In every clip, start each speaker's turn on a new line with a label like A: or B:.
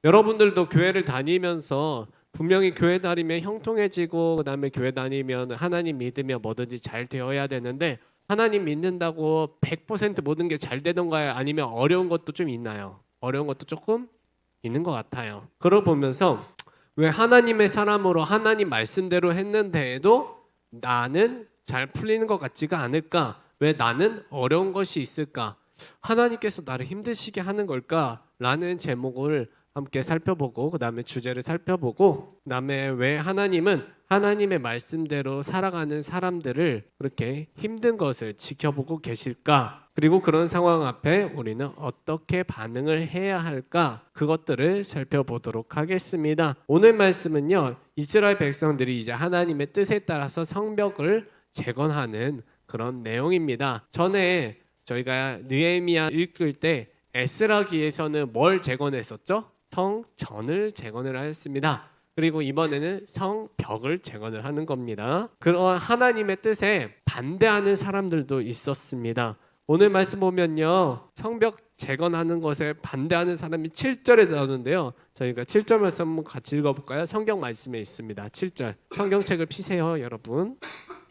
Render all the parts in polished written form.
A: 여러분들도 교회를 다니면서 분명히 교회 다니면 형통해지고 그다음에 교회 다니면 하나님 믿으면 뭐든지 잘 되어야 되는데 하나님 믿는다고 100% 모든 게 잘 되던가요? 아니면 어려운 것도 좀 있나요? 어려운 것도 조금 있는 것 같아요. 그걸 보면서 왜 하나님의 사람으로 하나님 말씀대로 했는데도 나는 잘 풀리는 것 같지가 않을까? 왜 나는 어려운 것이 있을까? 하나님께서 나를 힘드시게 하는 걸까? 라는 제목을 함께 살펴보고 그 다음에 주제를 살펴보고 그 다음에 왜 하나님은 하나님의 말씀대로 살아가는 사람들을 그렇게 힘든 것을 지켜보고 계실까? 그리고 그런 상황 앞에 우리는 어떻게 반응을 해야 할까? 그것들을 살펴보도록 하겠습니다. 오늘 말씀은요, 이스라엘 백성들이 이제 하나님의 뜻에 따라서 성벽을 재건하는 그런 내용입니다. 전에 저희가 느헤미야 읽을 때 에스라기에서는 뭘 재건했었죠? 성전을 재건을 하였습니다. 그리고 이번에는 성벽을 재건을 하는 겁니다. 그런 하나님의 뜻에 반대하는 사람들도 있었습니다. 오늘 말씀 보면요, 성벽 재건하는 것에 반대하는 사람이 7절에 나오는데요, 저희가 7절 말씀 한번 같이 읽어볼까요? 성경 말씀에 있습니다. 7절 성경책을 피세요 여러분.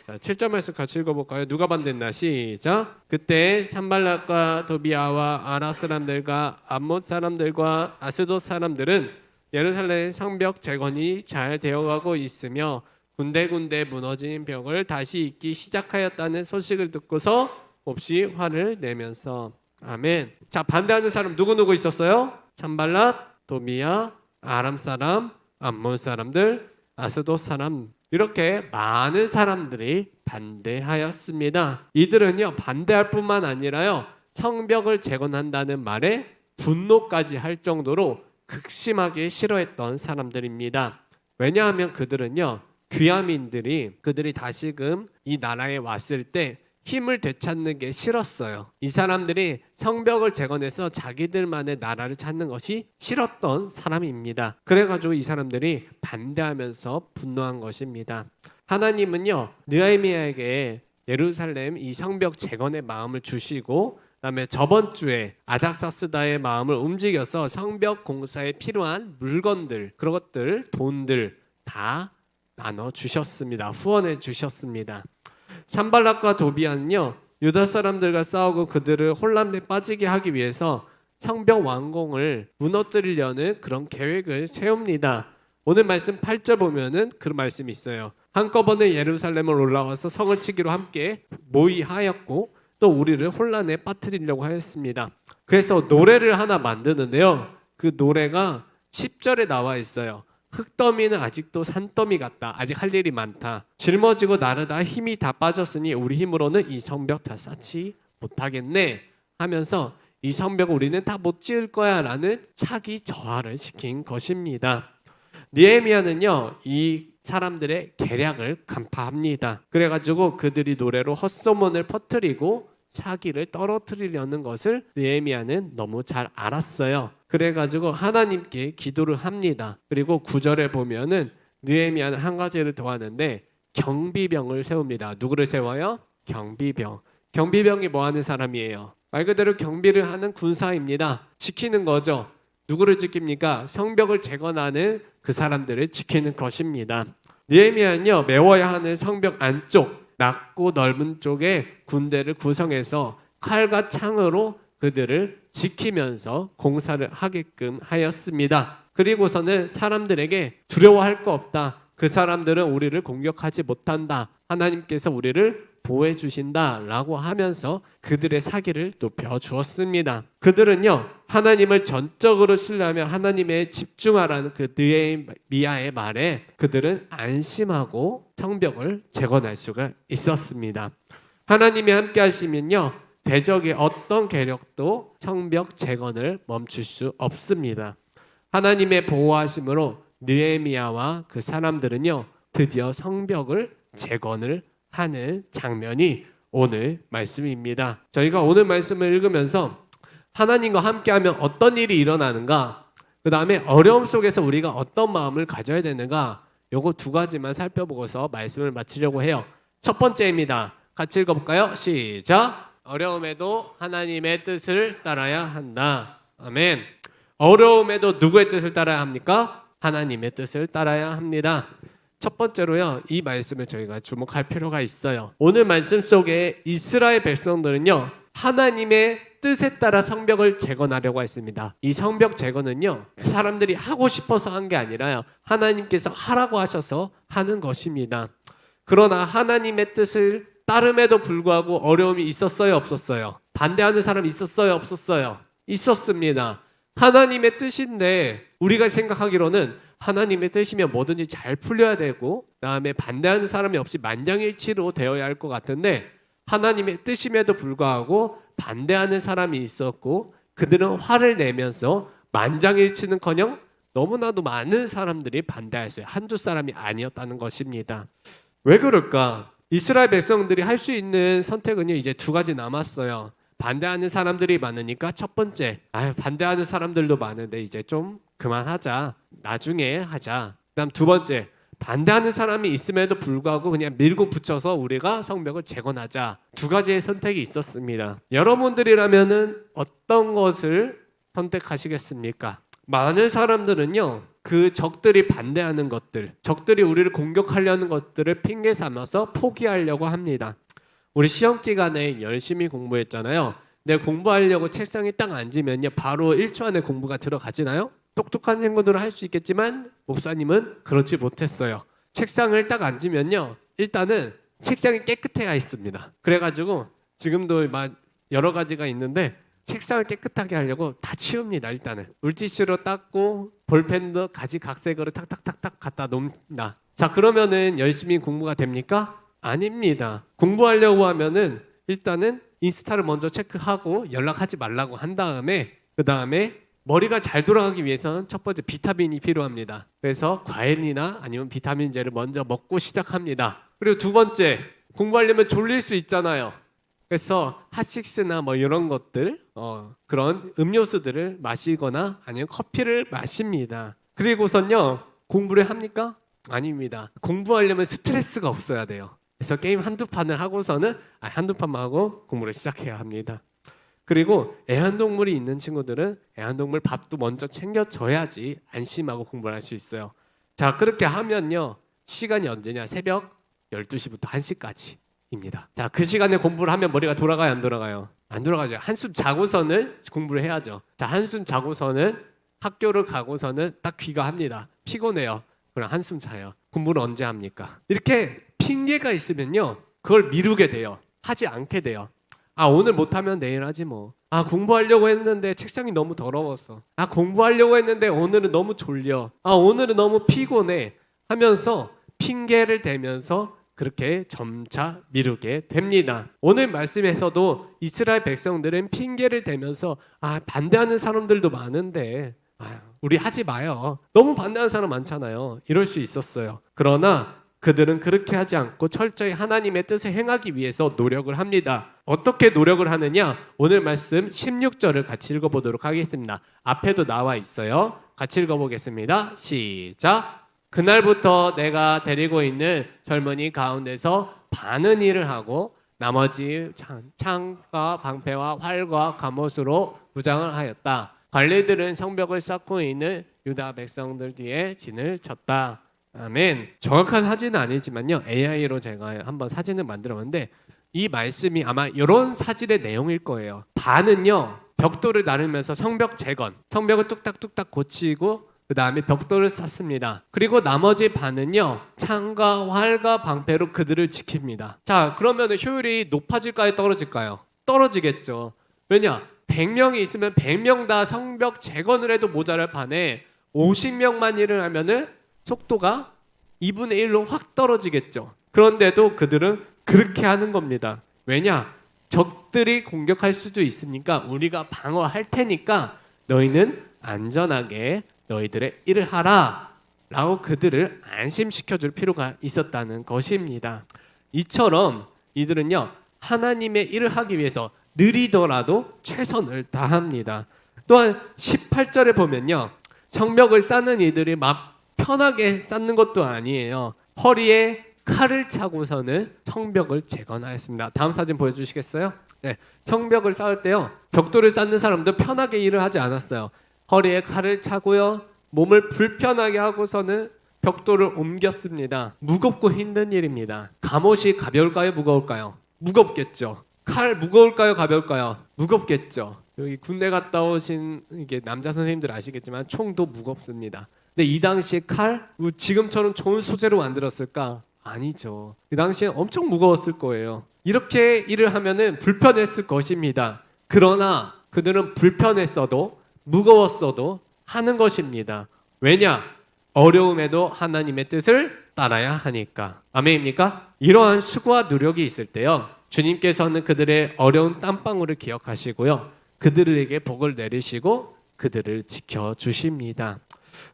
A: 7절 말씀 같이 읽어볼까요? 누가 반대했나? 시작. 그때 산발락과 도비아와 아라 사람들과 암못 사람들과 아스돗 사람들은 예루살렘 성벽 재건이 잘 되어가고 있으며 군데군데 무너진 벽을 다시 잇기 시작하였다는 소식을 듣고서 몹시 화를 내면서 아멘. 자, 반대하는 사람 누구 있었어요? 산발락, 도비아, 아람 사람, 암몬 사람들, 아스돗 사람, 이렇게 많은 사람들이 반대하였습니다. 이들은요, 반대할 뿐만 아니라요, 성벽을 재건한다는 말에 분노까지 할 정도로 극심하게 싫어했던 사람들입니다. 왜냐하면 그들은요, 귀화민들이 그들이 다시금 이 나라에 왔을 때 힘을 되찾는 게 싫었어요. 이 사람들이 성벽을 재건해서 자기들만의 나라를 찾는 것이 싫었던 사람입니다. 그래가지고 이 사람들이 반대하면서 분노한 것입니다. 하나님은요, 느헤미야에게 예루살렘 이 성벽 재건의 마음을 주시고 그다음에 저번 주에 아닥사스다의 마음을 움직여서 성벽 공사에 필요한 물건들, 그런 것들, 돈들 다 나눠 주셨습니다. 후원해 주셨습니다. 산발락과 도비아는요, 유다 사람들과 싸우고 그들을 혼란에 빠지게 하기 위해서 성벽 완공을 무너뜨리려는 그런 계획을 세웁니다. 오늘 말씀 8절 보면은 그런 말씀이 있어요. 한꺼번에 예루살렘을 올라와서 성을 치기로 함께 모의하였고 또 우리를 혼란에 빠뜨리려고 하였습니다. 그래서 노래를 하나 만드는데요, 그 노래가 10절에 나와 있어요. 흙더미는 아직도 산더미 같다. 아직 할 일이 많다. 짊어지고 나르다 힘이 다 빠졌으니 우리 힘으로는 이 성벽 다 쌓지 못하겠네 하면서 이 성벽 우리는 다 못 지을 거야 라는 차기 저하를 시킨 것입니다. 느헤미야는요, 이 사람들의 계략을 간파합니다. 그래가지고 그들이 노래로 헛소문을 퍼뜨리고 사기를 떨어뜨리려는 것을 느헤미야는 너무 잘 알았어요. 그래가지고 하나님께 기도를 합니다. 그리고 9절에 보면은 느헤미야는 한 가지를 더 하는데 경비병을 세웁니다. 누구를 세워요? 경비병. 경비병이 뭐 하는 사람이에요? 말 그대로 경비를 하는 군사입니다. 지키는 거죠. 누구를 지킵니까? 성벽을 재건하는 그 사람들을 지키는 것입니다. 느헤미야는요, 메워야 하는 성벽 안쪽 낮고 넓은 쪽에 군대를 구성해서 칼과 창으로 그들을 지키면서 공사를 하게끔 하였습니다. 그리고서는 사람들에게 두려워할 거 없다. 그 사람들은 우리를 공격하지 못한다. 하나님께서 우리를 보호해 주신다 라고 하면서 그들의 사기를 높여 주었습니다. 그들은요, 하나님을 전적으로 신뢰하며 하나님에 집중하라는 그 느헤미야의 말에 그들은 안심하고 성벽을 재건할 수가 있었습니다. 하나님이 함께 하시면요, 대적의 어떤 계력도 성벽 재건을 멈출 수 없습니다. 하나님의 보호하심으로 느헤미야와 그 사람들은요, 드디어 성벽을 재건을 하는 장면이 오늘 말씀입니다. 저희가 오늘 말씀을 읽으면서 하나님과 함께하면 어떤 일이 일어나는가, 그 다음에 어려움 속에서 우리가 어떤 마음을 가져야 되는가, 요거 두 가지만 살펴보고서 말씀을 마치려고 해요. 첫 번째입니다. 같이 읽어볼까요? 시작. 어려움에도 하나님의 뜻을 따라야 한다. 아멘. 어려움에도 누구의 뜻을 따라야 합니까? 하나님의 뜻을 따라야 합니다. 첫 번째로요, 이 말씀을 저희가 주목할 필요가 있어요. 오늘 말씀 속에 이스라엘 백성들은요, 하나님의 뜻에 따라 성벽을 재건하려고 했습니다. 이 성벽 재건은요, 사람들이 하고 싶어서 한 게 아니라요, 하나님께서 하라고 하셔서 하는 것입니다. 그러나 하나님의 뜻을 따름에도 불구하고 어려움이 있었어요, 없었어요? 반대하는 사람이 있었어요, 없었어요? 있었습니다. 하나님의 뜻인데 우리가 생각하기로는 하나님의 뜻이면 뭐든지 잘 풀려야 되고 그다음에 반대하는 사람이 없이 만장일치로 되어야 할 것 같은데, 하나님의 뜻임에도 불구하고 반대하는 사람이 있었고 그들은 화를 내면서 만장일치는커녕 너무나도 많은 사람들이 반대했어요. 한두 사람이 아니었다는 것입니다. 왜 그럴까? 이스라엘 백성들이 할 수 있는 선택은요, 이제 두 가지 남았어요. 반대하는 사람들이 많으니까 첫 번째, 반대하는 사람들도 많은데 이제 좀 그만하자, 나중에 하자. 그다음 두 번째, 반대하는 사람이 있음에도 불구하고 그냥 밀고 붙여서 우리가 성벽을 재건하자. 두 가지의 선택이 있었습니다. 여러분들이라면은 어떤 것을 선택하시겠습니까? 많은 사람들은요, 그 적들이 반대하는 것들, 적들이 우리를 공격하려는 것들을 핑계 삼아서 포기하려고 합니다. 우리 시험 기간에 열심히 공부했잖아요. 근데 공부하려고 책상에 딱 앉으면요, 바로 1초 안에 공부가 들어가지나요? 똑똑한 친구들은 할 수 있겠지만 목사님은 그렇지 못했어요. 책상을 딱 앉으면요, 일단은 책상이 깨끗해야 있습니다. 그래가지고 지금도 막 여러 가지가 있는데 책상을 깨끗하게 하려고 다 치웁니다. 일단은 물티슈로 닦고 볼펜도 가지각색으로 탁탁탁탁 갖다 놓습니다. 자, 그러면은 열심히 공부가 됩니까? 아닙니다. 공부하려고 하면은 일단은 인스타를 먼저 체크하고 연락하지 말라고 한 다음에, 그 다음에 머리가 잘 돌아가기 위해서는 첫 번째 비타민이 필요합니다. 그래서 과일이나 아니면 비타민제를 먼저 먹고 시작합니다. 그리고 두 번째, 공부하려면 졸릴 수 있잖아요. 그래서 핫식스나 뭐 이런 것들, 그런 음료수들을 마시거나 아니면 커피를 마십니다. 그리고선요, 공부를 합니까? 아닙니다. 공부하려면 스트레스가 없어야 돼요. 그래서 게임 한두 판을 하고서는 한두 판만 하고 공부를 시작해야 합니다. 그리고 애완동물이 있는 친구들은 애완동물 밥도 먼저 챙겨줘야지 안심하고 공부를 할 수 있어요. 자, 그렇게 하면요, 시간이 언제냐? 새벽 12시부터 1시까지입니다. 자, 그 시간에 공부를 하면 머리가 돌아가요, 안 돌아가요? 안 돌아가죠. 한숨 자고서는 공부를 해야죠. 자, 한숨 자고서는 학교를 가고서는 딱 귀가합니다. 피곤해요. 그럼 한숨 자요. 공부를 언제 합니까? 이렇게 핑계가 있으면요, 그걸 미루게 돼요. 하지 않게 돼요. 오늘 못하면 내일 하지 뭐. 공부하려고 했는데 책상이 너무 더러웠어. 공부하려고 했는데 오늘은 너무 졸려. 오늘은 너무 피곤해 하면서 핑계를 대면서 그렇게 점차 미루게 됩니다. 오늘 말씀에서도 이스라엘 백성들은 핑계를 대면서 반대하는 사람들도 많은데 우리 하지 마요. 너무 반대하는 사람 많잖아요. 이럴 수 있었어요. 그러나 그들은 그렇게 하지 않고 철저히 하나님의 뜻을 행하기 위해서 노력을 합니다. 어떻게 노력을 하느냐? 오늘 말씀 16절을 같이 읽어보도록 하겠습니다. 앞에도 나와 있어요. 같이 읽어보겠습니다. 시작. 그날부터 내가 데리고 있는 젊은이 가운데서 반은 일을 하고 나머지 창과 방패와 활과 갑옷으로 무장을 하였다. 관리들은 성벽을 쌓고 있는 유다 백성들 뒤에 진을 쳤다. 아멘. 정확한 사진은 아니지만요, AI로 제가 한번 사진을 만들었는데 이 말씀이 아마 이런 사진의 내용일 거예요. 반은요, 벽돌을 나르면서 성벽 재건, 성벽을 뚝딱뚝딱 고치고 그 다음에 벽돌을 쌓습니다. 그리고 나머지 반은요, 창과 활과 방패로 그들을 지킵니다. 자, 그러면 효율이 높아질까요, 떨어질까요? 떨어지겠죠. 왜냐? 100명이 있으면 100명 다 성벽 재건을 해도 모자랄 판에 50명만 일을 하면은 속도가 2분의 1로 확 떨어지겠죠. 그런데도 그들은 그렇게 하는 겁니다. 왜냐? 적들이 공격할 수도 있으니까 우리가 방어할 테니까 너희는 안전하게 너희들의 일을 하라 라고 그들을 안심시켜줄 필요가 있었다는 것입니다. 이처럼 이들은요, 하나님의 일을 하기 위해서 느리더라도 최선을 다합니다. 또한 18절에 보면요, 성벽을 쌓는 이들이 막 편하게 쌓는 것도 아니에요. 허리에 칼을 차고서는 성벽을 재건하였습니다. 다음 사진 보여주시겠어요? 네, 성벽을 쌓을 때요, 벽돌을 쌓는 사람도 편하게 일을 하지 않았어요. 허리에 칼을 차고요. 몸을 불편하게 하고서는 벽돌을 옮겼습니다. 무겁고 힘든 일입니다. 갑옷이 가벼울까요? 무거울까요? 무겁겠죠. 칼 무거울까요? 가벼울까요? 무겁겠죠. 여기 군대 갔다 오신 이게 남자 선생님들 아시겠지만 총도 무겁습니다. 근데 이 당시에 칼 지금처럼 좋은 소재로 만들었을까? 아니죠. 그 당시엔 엄청 무거웠을 거예요. 이렇게 일을 하면은 불편했을 것입니다. 그러나 그들은 불편했어도 무거웠어도 하는 것입니다. 왜냐? 어려움에도 하나님의 뜻을 따라야 하니까. 아멘입니까? 이러한 수고와 노력이 있을 때요, 주님께서는 그들의 어려운 땀방울을 기억하시고요, 그들에게 복을 내리시고 그들을 지켜주십니다.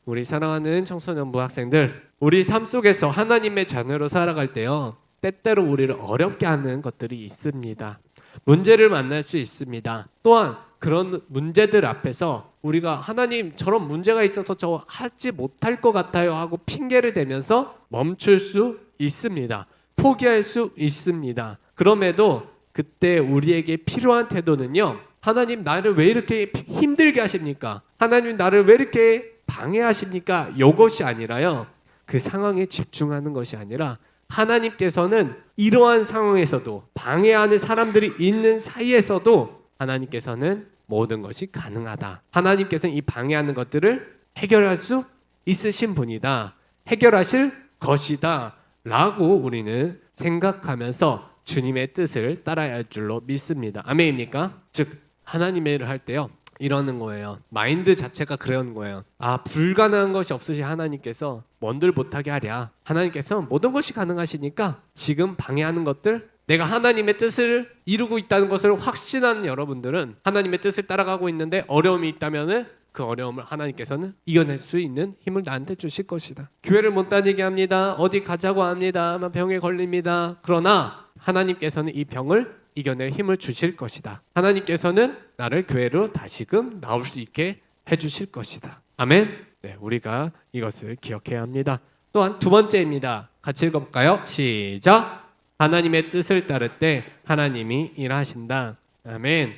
A: 우리 사랑하는 청소년부 학생들, 우리 삶 속에서 하나님의 자녀로 살아갈 때요, 때때로 우리를 어렵게 하는 것들이 있습니다. 문제를 만날 수 있습니다. 또한 그런 문제들 앞에서 우리가 하나님 저런 문제가 있어서 저 하지 못할 것 같아요 하고 핑계를 대면서 멈출 수 있습니다. 포기할 수 있습니다. 그럼에도 그때 우리에게 필요한 태도는요, 하나님 나를 왜 이렇게 힘들게 하십니까? 하나님 나를 왜 이렇게 방해하십니까? 이것이 아니라요, 그 상황에 집중하는 것이 아니라 하나님께서는 이러한 상황에서도 방해하는 사람들이 있는 사이에서도 하나님께서는 모든 것이 가능하다. 하나님께서는 이 방해하는 것들을 해결할 수 있으신 분이다. 해결하실 것이다. 라고 우리는 생각하면서 주님의 뜻을 따라야 할 줄로 믿습니다. 아멘입니까? 즉 하나님의 일을 할 때요, 이러는 거예요. 마인드 자체가 그런 거예요. 아, 불가능한 것이 없으신 하나님께서 뭔들 못하게 하랴. 하나님께서 모든 것이 가능하시니까 지금 방해하는 것들, 내가 하나님의 뜻을 이루고 있다는 것을 확신하는 여러분들은 하나님의 뜻을 따라가고 있는데 어려움이 있다면 그 어려움을 하나님께서는 이겨낼 수 있는 힘을 나한테 주실 것이다. 교회를 못 다니게 합니다. 어디 가자고 합니다. 병에 걸립니다. 그러나 하나님께서는 이 병을 이겨낼 힘을 주실 것이다. 하나님께서는 나를 교회로 다시금 나올 수 있게 해주실 것이다. 아멘. 네, 우리가 이것을 기억해야 합니다. 또한 두 번째입니다. 같이 읽어볼까요? 시작. 하나님의 뜻을 따를 때 하나님이 일하신다. 아멘.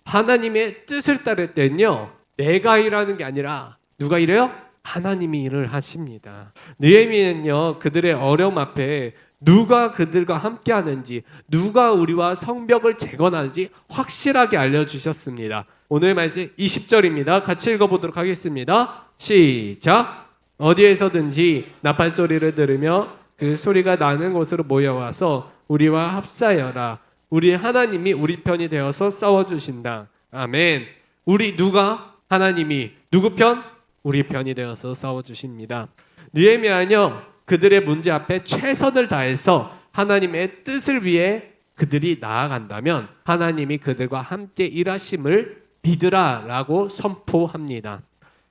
A: 하나님의 뜻을 따를 때는요, 내가 일하는 게 아니라 누가 일해요? 하나님이 일을 하십니다. 느헤미야는요, 그들의 어려움 앞에 누가 그들과 함께 하는지, 누가 우리와 성벽을 재건하는지 확실하게 알려주셨습니다. 오늘 말씀 20절입니다. 같이 읽어보도록 하겠습니다. 시작. 어디에서든지 나팔 소리를 들으며 그 소리가 나는 곳으로 모여와서 우리와 합사여라. 우리 하나님이 우리 편이 되어서 싸워주신다. 아멘. 우리 누가? 하나님이 누구 편? 우리 편이 되어서 싸워주십니다. 느헤미야는요, 그들의 문제 앞에 최선을 다해서 하나님의 뜻을 위해 그들이 나아간다면 하나님이 그들과 함께 일하심을 믿으라 라고 선포합니다.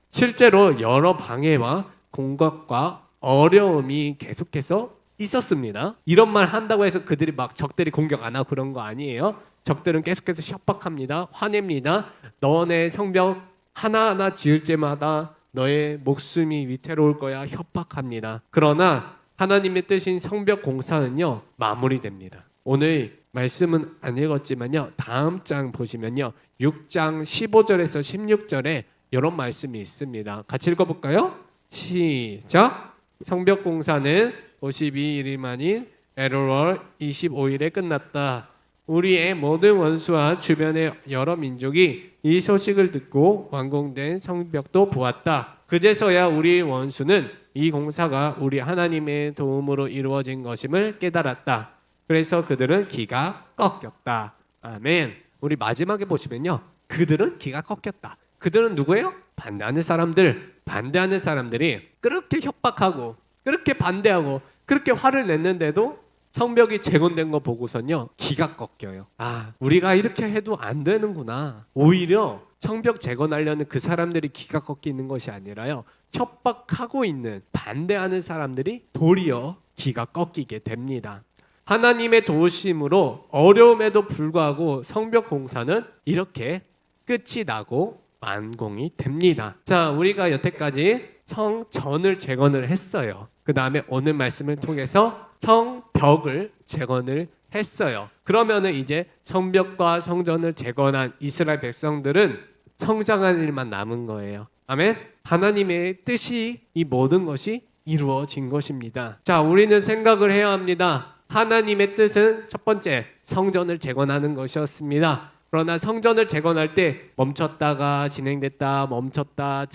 A: 실제로 여러 방해와 공격과 어려움이 계속해서 있었습니다. 이런 말 한다고 해서 그들이 막 적들이 공격 안 하고 그런 거 아니에요. 적들은 계속해서 협박합니다. 화냅니다. 너네 성벽 하나하나 지을 때마다 너의 목숨이 위태로울 거야 협박합니다. 그러나 하나님의 뜻인 성벽 공사는요, 마무리됩니다. 오늘 말씀은 안 읽었지만요, 다음 장 보시면요, 6장 15절에서 16절에 이런 말씀이 있습니다. 같이 읽어볼까요? 시작. 성벽 공사는 52일이 만인 엘월 25일에 끝났다. 우리의 모든 원수와 주변의 여러 민족이 이 소식을 듣고 완공된 성벽도 보았다. 그제서야 우리 원수는 이 공사가 우리 하나님의 도움으로 이루어진 것임을 깨달았다. 그래서 그들은 기가 꺾였다. 아멘. 우리 마지막에 보시면요, 그들은 기가 꺾였다. 그들은 누구예요? 반대하는 사람들. 반대하는 사람들이 그렇게 협박하고 그렇게 반대하고 그렇게 화를 냈는데도 성벽이 재건된 거 보고선요, 기가 꺾여요. 아, 우리가 이렇게 해도 안 되는구나. 오히려 성벽 재건하려는 그 사람들이 기가 꺾이는 것이 아니라요, 협박하고 있는 반대하는 사람들이 도리어 기가 꺾이게 됩니다. 하나님의 도우심으로 어려움에도 불구하고 성벽 공사는 이렇게 끝이 나고 완공이 됩니다. 자, 우리가 여태까지 성전을 재건을 했어요. 그 다음에 오늘 말씀을 통해서 성벽을 재건을 했어요. 그러면은 이제 성벽과 성전을 재건한 이스라엘 백성들은 성장하는 일만 남은 거예요. 아멘. 하나님의 뜻이 이 모든 것이 이루어진 것입니다. 자, 우리는 생각을 해야 합니다. 하나님의 뜻은 첫 번째 성전을 재건하는 것이었습니다. 그러나 성전을 재건할 때 멈췄다가 진행됐다, 멈췄다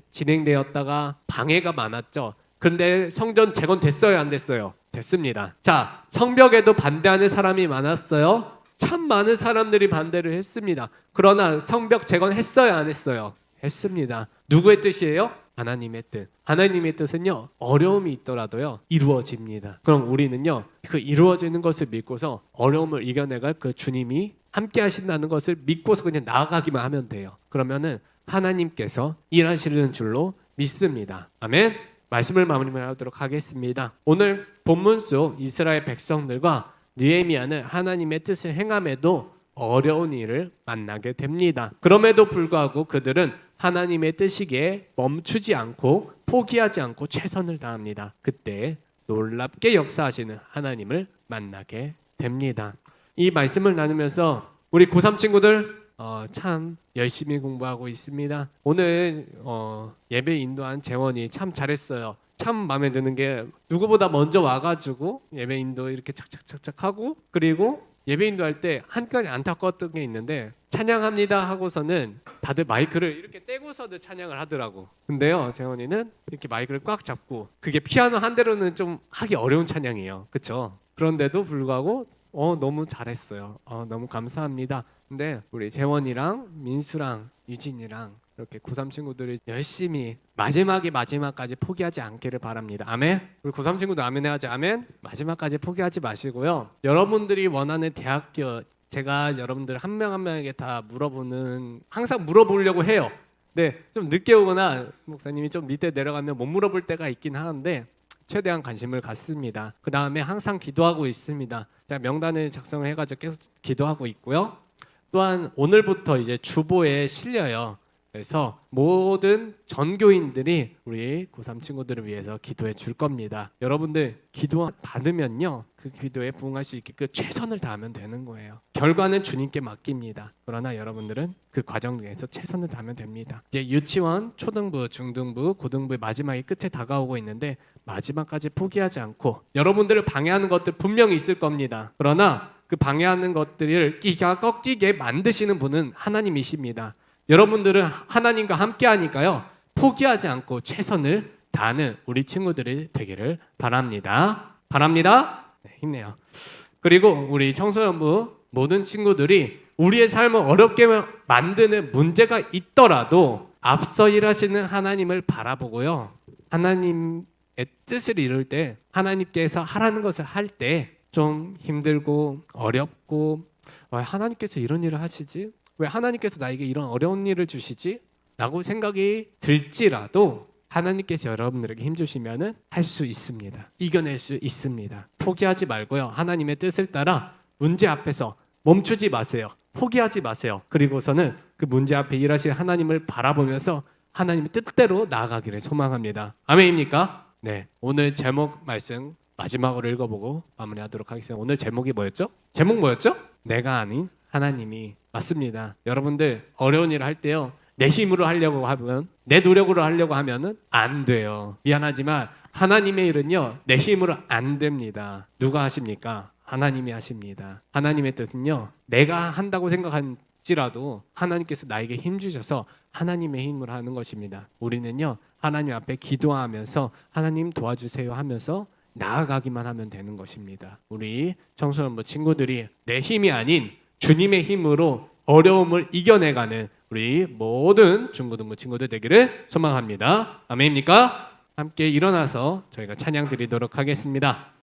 A: 진행되었다가 방해가 많았죠. 그런데 성전 재건됐어요, 안 됐어요? 됐습니다. 자, 성벽에도 반대하는 사람이 많았어요. 참 많은 사람들이 반대를 했습니다. 그러나 성벽 재건했어요, 안 했어요? 했습니다. 누구의 뜻이에요? 하나님의 뜻. 하나님의 뜻은요, 어려움이 있더라도요 이루어집니다. 그럼 우리는요 그 이루어지는 것을 믿고서 어려움을 이겨내갈 그 주님이 함께 하신다는 것을 믿고서 그냥 나아가기만 하면 돼요. 그러면은 하나님께서 일하시는 줄로 믿습니다. 아멘. 말씀을 마무리하도록 하겠습니다. 오늘 본문 속 이스라엘 백성들과 느헤미야는 하나님의 뜻을 행함에도 어려운 일을 만나게 됩니다. 그럼에도 불구하고 그들은 하나님의 뜻이기에 멈추지 않고 포기하지 않고 최선을 다합니다. 그때 놀랍게 역사하시는 하나님을 만나게 됩니다. 이 말씀을 나누면서 우리 고3 친구들 참 열심히 공부하고 있습니다. 오늘 예배 인도한 재원이 참 잘했어요. 참 마음에 드는 게 누구보다 먼저 와가지고 예배 인도 이렇게 착착착착 하고, 그리고 예배 인도할 때 한 가지 안타까웠던 게 있는데 찬양합니다 하고서는 다들 마이크를 이렇게 떼고서도 찬양을 하더라고. 근데요 재원이는 이렇게 마이크를 꽉 잡고, 그게 피아노 한 대로는 좀 하기 어려운 찬양이에요. 그렇죠? 그런데도 불구하고 너무 잘했어요. 너무 감사합니다. 근데 우리 재원이랑 민수랑 유진이랑 이렇게 고3 친구들이 열심히 마지막까지 포기하지 않기를 바랍니다. 아멘. 우리 고3 친구들 아멘 해야지. 아멘. 마지막까지 포기하지 마시고요. 여러분들이 원하는 대학교, 제가 여러분들 한 명 한 명에게 다 항상 물어보려고 해요. 네, 좀 늦게 오거나 목사님이 좀 밑에 내려가면 못 물어볼 때가 있긴 하는데 최대한 관심을 갖습니다. 그 다음에 항상 기도하고 있습니다. 제가 명단을 작성을 해가지고 계속 기도하고 있고요. 또한 오늘부터 이제 주보에 실려요. 그래서 모든 전교인들이 우리 고3 친구들을 위해서 기도해 줄 겁니다. 여러분들 기도 받으면요 그 기도에 부응할 수 있게끔 최선을 다하면 되는 거예요. 결과는 주님께 맡깁니다. 그러나 여러분들은 그 과정 중에서 최선을 다하면 됩니다. 이제 유치원, 초등부, 중등부, 고등부의 마지막이 끝에 다가오고 있는데 마지막까지 포기하지 않고, 여러분들을 방해하는 것들 분명히 있을 겁니다. 그러나 그 방해하는 것들을 끼가 꺾이게 만드시는 분은 하나님이십니다. 여러분들은 하나님과 함께 하니까요 포기하지 않고 최선을 다하는 우리 친구들이 되기를 바랍니다. 네, 힘내요. 그리고 우리 청소년부 모든 친구들이 우리의 삶을 어렵게 만드는 문제가 있더라도 앞서 일하시는 하나님을 바라보고요, 하나님의 뜻을 이룰 때, 하나님께서 하라는 것을 할 때 좀 힘들고 어렵고, 왜 하나님께서 이런 일을 하시지? 왜 하나님께서 나에게 이런 어려운 일을 주시지? 라고 생각이 들지라도 하나님께서 여러분들에게 힘주시면 할 수 있습니다. 이겨낼 수 있습니다. 포기하지 말고요, 하나님의 뜻을 따라 문제 앞에서 멈추지 마세요. 포기하지 마세요. 그리고서는 그 문제 앞에 일하실 하나님을 바라보면서 하나님의 뜻대로 나아가기를 소망합니다. 아멘입니까? 네, 오늘 제목 말씀 마지막으로 읽어보고 마무리하도록 하겠습니다. 오늘 제목이 뭐였죠? 내가 아닌 하나님이. 맞습니다. 여러분들 어려운 일을 할 때요 내 힘으로 하려고 하면, 내 노력으로 하려고 하면은 안 돼요. 미안하지만 하나님의 일은요 내 힘으로 안 됩니다. 누가 하십니까? 하나님이 하십니다. 하나님의 뜻은요 내가 한다고 생각할지라도 하나님께서 나에게 힘 주셔서 하나님의 힘으로 하는 것입니다. 우리는요 하나님 앞에 기도하면서 하나님 도와주세요 하면서 나아가기만 하면 되는 것입니다. 우리 청소년부 친구들이 내 힘이 아닌 주님의 힘으로 어려움을 이겨내가는 우리 모든 중고등부 친구들 되기를 소망합니다. 아멘입니까? 함께 일어나서 저희가 찬양 드리도록 하겠습니다.